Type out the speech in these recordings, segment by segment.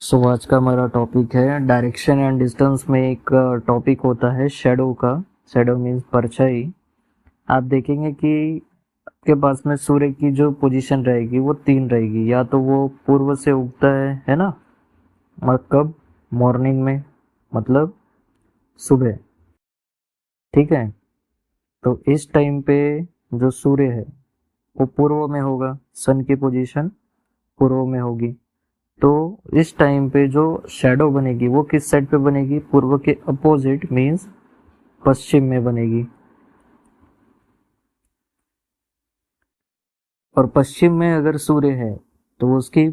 सो आज का हमारा टॉपिक है डायरेक्शन एंड डिस्टेंस में एक टॉपिक होता है शैडो का। शैडो मीन्स परछाई। आप देखेंगे कि आपके पास में सूर्य की जो पोजीशन रहेगी वो तीन रहेगी, या तो वो पूर्व से उगता है ना। और कब? मॉर्निंग में, मतलब सुबह। ठीक है। तो इस टाइम पे जो सूर्य है वो पूर्व में होगा, सन की पोजीशन पूर्व में होगी। तो इस टाइम पे जो शैडो बनेगी वो किस साइड पे बनेगी? पूर्व के अपोजिट मीन्स पश्चिम में बनेगी। और पश्चिम में अगर सूर्य है तो उसकी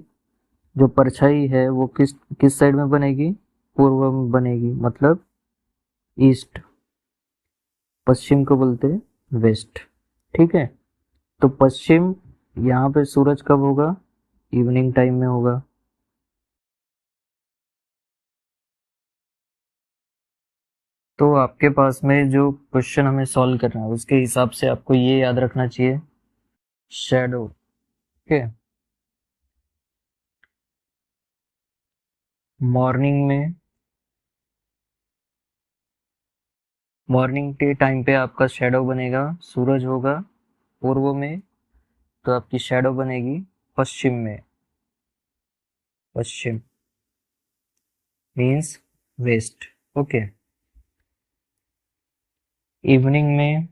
जो परछाई है वो किस किस साइड में बनेगी? पूर्व में बनेगी, मतलब ईस्ट। पश्चिम को बोलते हैं वेस्ट। ठीक है। तो पश्चिम, यहाँ पे सूरज कब होगा? इवनिंग टाइम में होगा। तो आपके पास में जो क्वेश्चन हमें सॉल्व करना है उसके हिसाब से आपको ये याद रखना चाहिए, शैडो। ओके। मॉर्निंग में, मॉर्निंग के टाइम पे आपका शैडो बनेगा, सूरज होगा पूर्व में, तो आपकी शैडो बनेगी पश्चिम में। पश्चिम मीन्स वेस्ट। ओके। इवनिंग में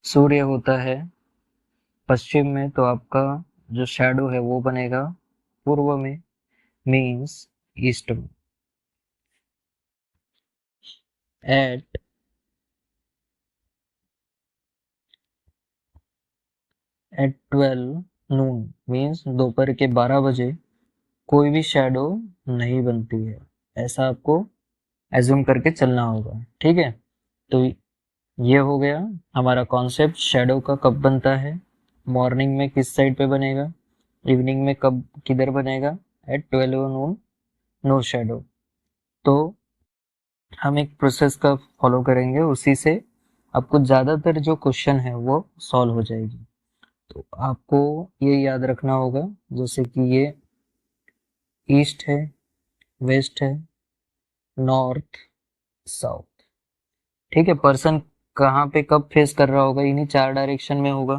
सूर्य होता है पश्चिम में, तो आपका जो शैडो है वो बनेगा पूर्व में, मीन्स ईस्ट में। एट एट 12 नून मीन्स दोपहर के 12 बजे कोई भी शैडो नहीं बनती है, ऐसा आपको एज्यूम करके चलना होगा। ठीक है। तो ये हो गया हमारा कॉन्सेप्ट, शैडो का कब बनता है, मॉर्निंग में किस साइड पे बनेगा, इवनिंग में कब किधर बनेगा, एट 12 नून नो शैडो। तो हम एक प्रोसेस का फॉलो करेंगे, उसी से आपको ज़्यादातर जो क्वेश्चन है वो सॉल्व हो जाएगी। तो आपको ये याद रखना होगा, जैसे कि ये ईस्ट है, वेस्ट है, नॉर्थ, साउथ। ठीक है। पर्सन कहाँ पे कब फेस कर रहा होगा? इन्हीं चार डायरेक्शन में होगा,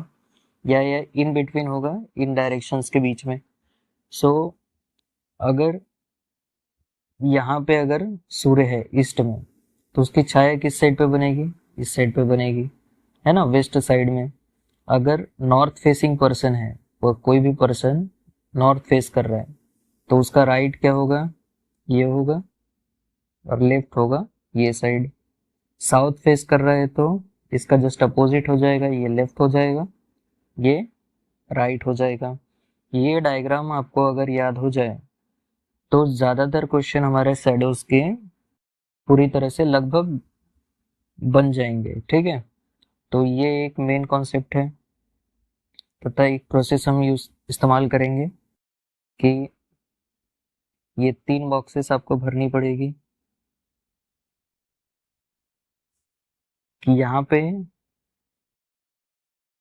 या इन बिटवीन होगा, इन डायरेक्शंस के बीच में। सो अगर यहाँ पे अगर सूर्य है ईस्ट में, तो उसकी छाया किस साइड पे बनेगी? इस साइड पे बनेगी, है ना, वेस्ट साइड में। अगर नॉर्थ फेसिंग पर्सन है, वो कोई भी पर्सन नॉर्थ फेस कर रहा है, तो उसका राइट क्या होगा? ये होगा। और लेफ्ट होगा ये साइड। साउथ फेस कर रहा है तो इसका जस्ट अपोजिट हो जाएगा, ये लेफ्ट हो जाएगा, ये राइट हो जाएगा। ये डायग्राम आपको अगर याद हो जाए तो ज़्यादातर क्वेश्चन हमारे शैडोज के पूरी तरह से लगभग बन जाएंगे। ठीक है। तो ये एक मेन कॉन्सेप्ट है, तथा एक प्रोसेस हम यूज इस्तेमाल करेंगे कि ये 3 बॉक्सेस आपको भरनी पड़ेगी। कि यहाँ पे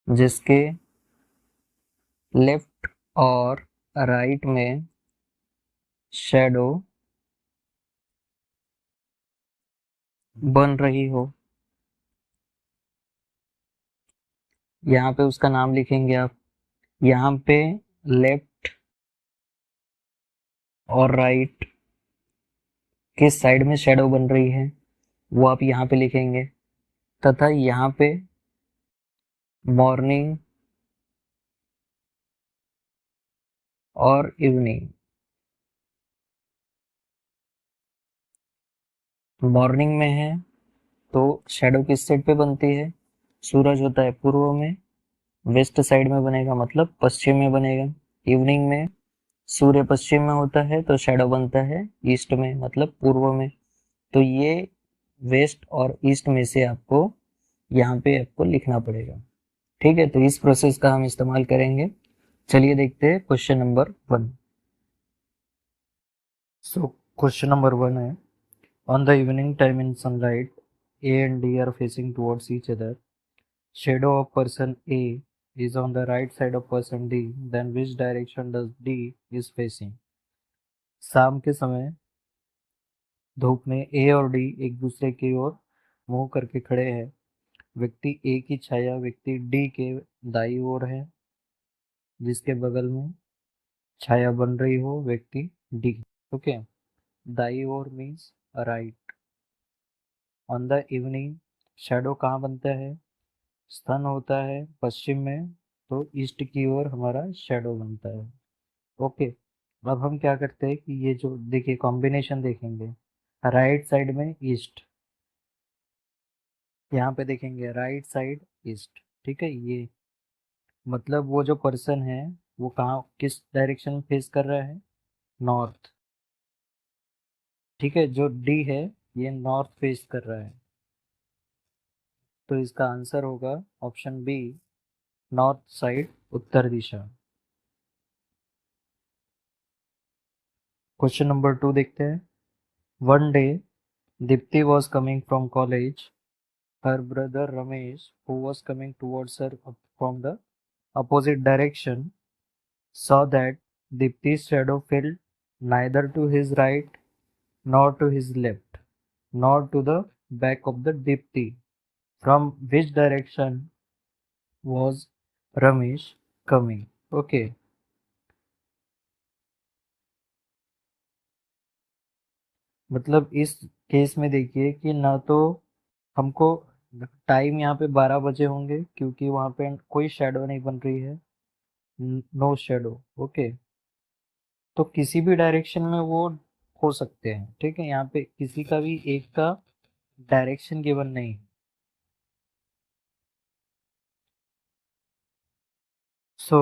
जिसके लेफ्ट और राइट में शैडो बन रही हो, यहाँ पे उसका नाम लिखेंगे आप। यहाँ पे लेफ्ट और राइट किस साइड में शैडो बन रही है वो आप यहाँ पे लिखेंगे। तथा यहाँ पे मॉर्निंग और इवनिंग, मॉर्निंग में है तो शैडो किस साइड पे बनती है? सूरज होता है पूर्व में, वेस्ट साइड में बनेगा, मतलब पश्चिम में बनेगा। इवनिंग में सूर्य पश्चिम में होता है तो शैडो बनता है ईस्ट में, मतलब पूर्व में। तो ये वेस्ट और ईस्ट में से आपको यहाँ पे आपको लिखना पड़ेगा। ठीक है। तो इस प्रोसेस का हम इस्तेमाल करेंगे। चलिए देखते हैं क्वेश्चन नंबर 1। सो क्वेश्चन नंबर 1 है, on the evening time in sunlight, A and D are facing towards each other. Shadow of person A is on the right side of person D, then which direction does D is facing? शाम के समय धूप में ए और D एक दूसरे की ओर मुंह करके खड़े हैं। व्यक्ति ए की छाया व्यक्ति डी के दाई ओर है, जिसके बगल में छाया बन रही हो व्यक्ति डी। ओके, दाई ओर means right. On the evening shadow कहाँ बनता है? सन होता है पश्चिम में, तो ईस्ट की ओर हमारा शैडो बनता है। ओके, अब हम क्या करते हैं कि ये जो देखिए कॉम्बिनेशन देखेंगे, राइट साइड में ईस्ट, यहाँ पे देखेंगे राइट साइड ईस्ट। ठीक है, ये मतलब वो जो पर्सन है वो कहाँ किस डायरेक्शन में फेस कर रहा है? नॉर्थ। ठीक है, जो डी है ये नॉर्थ फेस कर रहा है, तो इसका आंसर होगा ऑप्शन बी, नॉर्थ साइड, उत्तर दिशा। क्वेश्चन नंबर 2 देखते हैं। One day Deepti was coming from college, her brother Ramesh who was coming towards her from the opposite direction saw that Dipti's shadow fell neither to his right nor to his left, nor to the back of the Dipti. From which direction was Ramesh coming? Okay, मतलब इस case में देखिए कि ना तो हमको time यहाँ पे 12 बजे होंगे क्योंकि वहाँ पे कोई शेडो नहीं बन रही है, नो शेडो। ओके, तो किसी भी डायरेक्शन में वो हो सकते हैं। ठीक है, यहाँ पे किसी का भी एक का डायरेक्शन गिवन नहीं। सो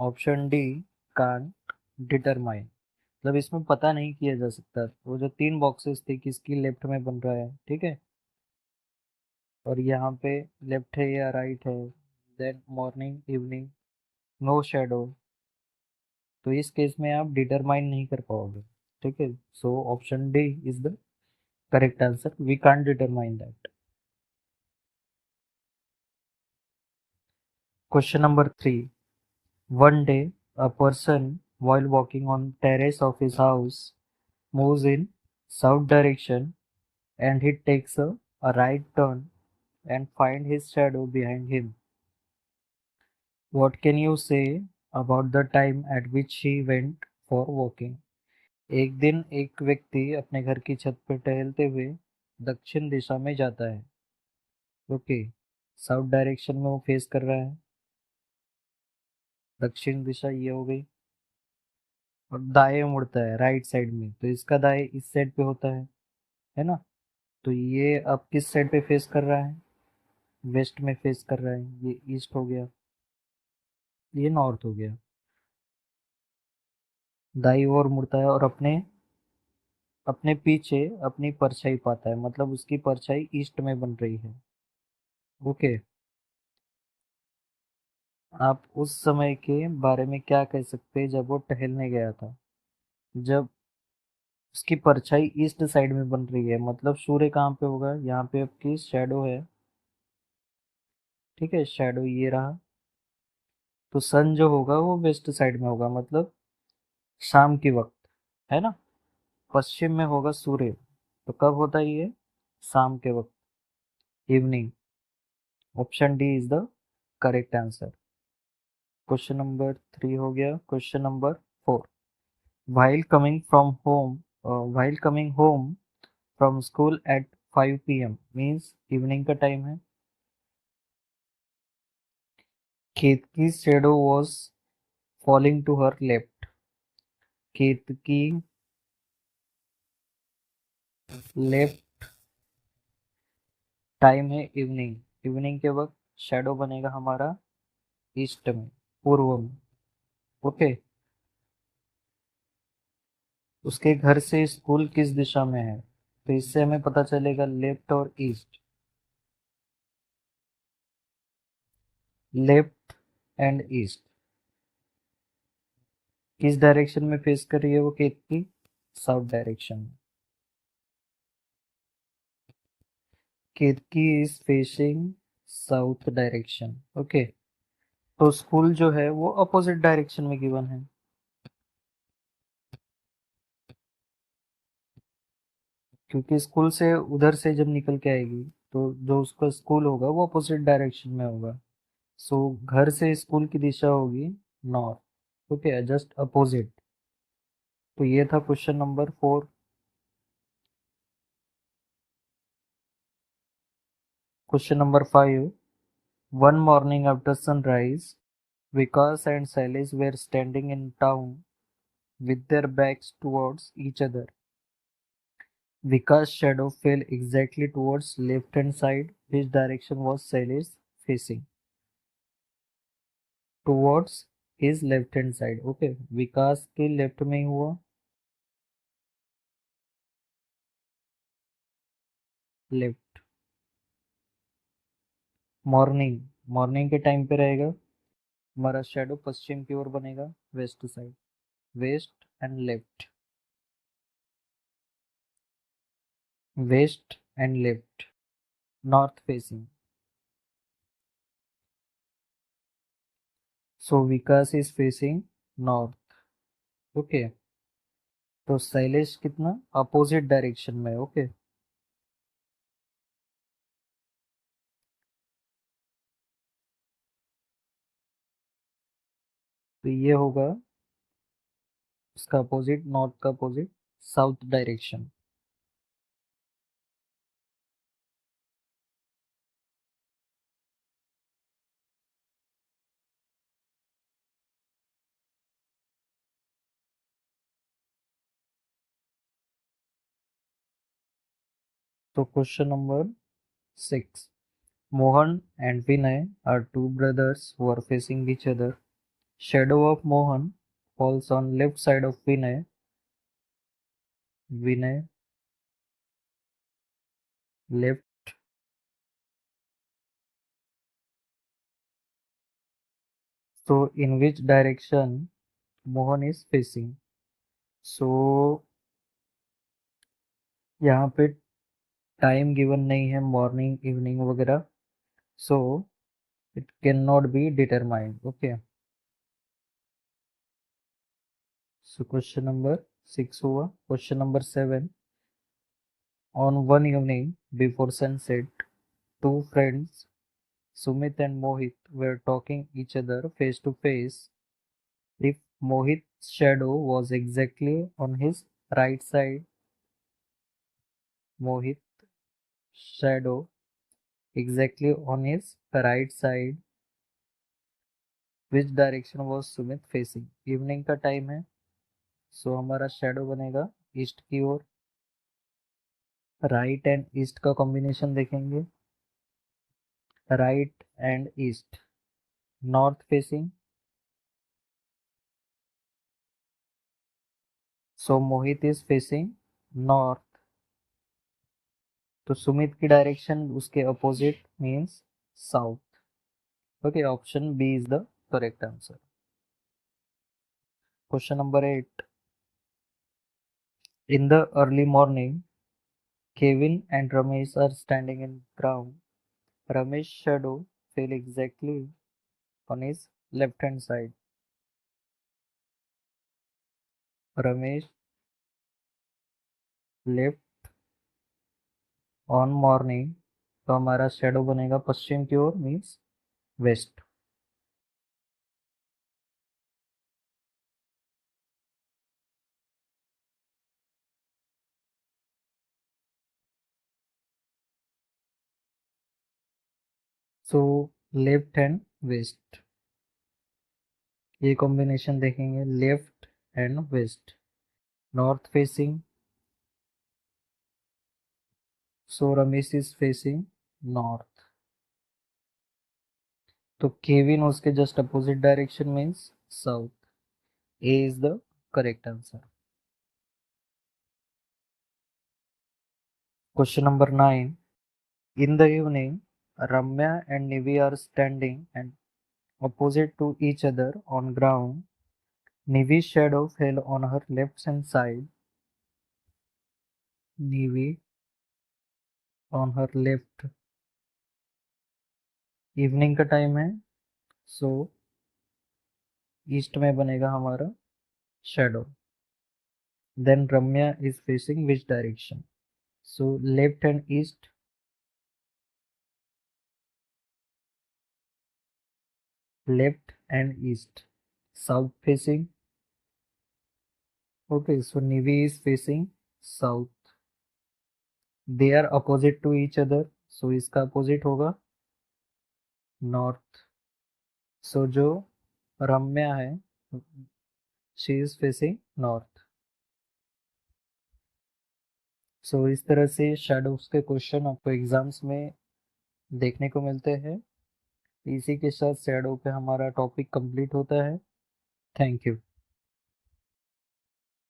ऑप्शन डी, कांट डिटरमाइन, मतलब इसमें पता नहीं किया जा सकता। वो जो तीन बॉक्सेस थे किसकी लेफ्ट में बन रहा है, ठीक है, और यहाँ पे लेफ्ट है या राइट है, then morning evening, no shadow, तो इस केस में आप डिटरमाइन नहीं कर पाओगे। ठीक है, so option D is the correct answer, we can't determine that. Question number 3। One day, a person, while walking on terrace of his house, moves in south direction and he takes a right turn and find his shadow behind him. What can you say about the time at which he went for walking? एक दिन एक व्यक्ति अपने घर की छत पर टहलते हुए दक्षिण दिशा में जाता है। ओके, साउथ डायरेक्शन में वो फेस कर रहा है, दक्षिण दिशा ये हो गई, और दाएं मुड़ता है राइट साइड में, तो इसका दाएं इस साइड पे होता है ना। तो ये अब किस साइड पे फेस कर रहा है? वेस्ट में फेस कर रहा है, ये ईस्ट हो गया, ये नॉर्थ हो गया। दाई ओर मुड़ता है और अपने अपने पीछे अपनी परछाई पाता है, मतलब उसकी परछाई ईस्ट में बन रही है। ओके, आप उस समय के बारे में क्या कह सकते हैं जब वो टहलने गया था, जब उसकी परछाई ईस्ट साइड में बन रही है, मतलब सूर्य कहाँ पे होगा? यहाँ पे आपकी शैडो है। ठीक है, शैडो ये रहा, तो सन जो होगा वो वेस्ट साइड में होगा, मतलब शाम के वक्त, है ना। पश्चिम में होगा सूर्य, तो कब होता है ये? शाम के वक्त, evening. Option D is the correct answer. Question number 3 हो गया। Question number 4। while coming from home while coming home from school at 5 p.m. Means evening का टाइम है। Ketaki shadow was falling to her left, Ketaki left time है evening, evening के वक्त shadow बनेगा हमारा east में, पूर्व में। ओके, उसके घर से स्कूल किस दिशा में है, तो इससे हमें पता चलेगा लेफ्ट और ईस्ट। लेफ्ट एंड ईस्ट किस डायरेक्शन में फेस कर रही है वो केतकी? साउथ डायरेक्शन में। Ketaki is facing south direction. Okay, तो स्कूल जो है वो अपोजिट डायरेक्शन में गिवन है, क्योंकि स्कूल से उधर से जब निकल के आएगी तो जो उसका स्कूल होगा वो अपोजिट डायरेक्शन में होगा। सो घर से स्कूल की दिशा होगी नॉर्थ। Okay, just opposite. तो ये था question number 4। Question number 5। One morning after sunrise, Vikas and Sailesh were standing in town with their backs towards each other. Vikas' shadow fell exactly towards left-hand side. Which direction was Sailesh facing? Towards his left-hand side. Okay, Vikas के left में ही हुआ, left. Morning, morning के time पे रहेगा, हमारा shadow पश्चिम की ओर बनेगा, west side, west and left, west and left, north facing. So Vikas is facing north. Okay, तो शैलेश कितना अपोजिट डायरेक्शन में। ओके, तो ये होगा इसका अपोजिट, नॉर्थ का अपोजिट, साउथ डायरेक्शन। तो question number 6। Mohan and Vinay are two brothers who are facing each other. Shadow of Mohan falls on left side of Vinay. Vinay left. So in which direction Mohan is facing? So यहाँ पे time given नहीं है, morning evening वगैरह, so it can not be determined. Okay, so question number 6 हुआ। Question number 7। On one evening before sunset, two friends Sumit and Mohit were talking each other face to face. If Mohit's shadow was exactly on his right side, Mohit's shadow exactly on his right side, which direction was Sumit facing? Evening का time है, so हमारा shadow बनेगा east की ओर। Right and east का combination देखेंगे, right and east, north facing, so Mohit is facing north. तो सुमित की डायरेक्शन उसके opposite means south. Okay, option B is the correct answer. Question number 8। In the early morning, Kevin and Ramesh are standing in ground. Ramesh's shadow fell exactly on his left hand side. Ramesh left on morning, तो हमारा shadow बनेगा पश्चिम की ओर means west. So left and west, ये combination देखेंगे, left and west, north facing, so Ramesh is facing north. तो Kevin उसके just opposite direction means south. A is the correct answer. Question number 9। In the evening, Ramya and Nivi are standing and opposite to each other on ground. Nivi's shadow fell on her left hand side. Nivi on her left. Evening का time है, so east में बनेगा हमारा shadow. Then Ramya is facing which direction? So left and east, left and east, south facing. Okay, so Nivi is facing south. They are opposite to each other, so इसका opposite होगा north. So जो रम्या है, she is facing north. So इस तरह से shadows के question आपको exams में देखने को मिलते हैं। इसी के साथ शैडो पे हमारा टॉपिक कंप्लीट होता है। Thank you.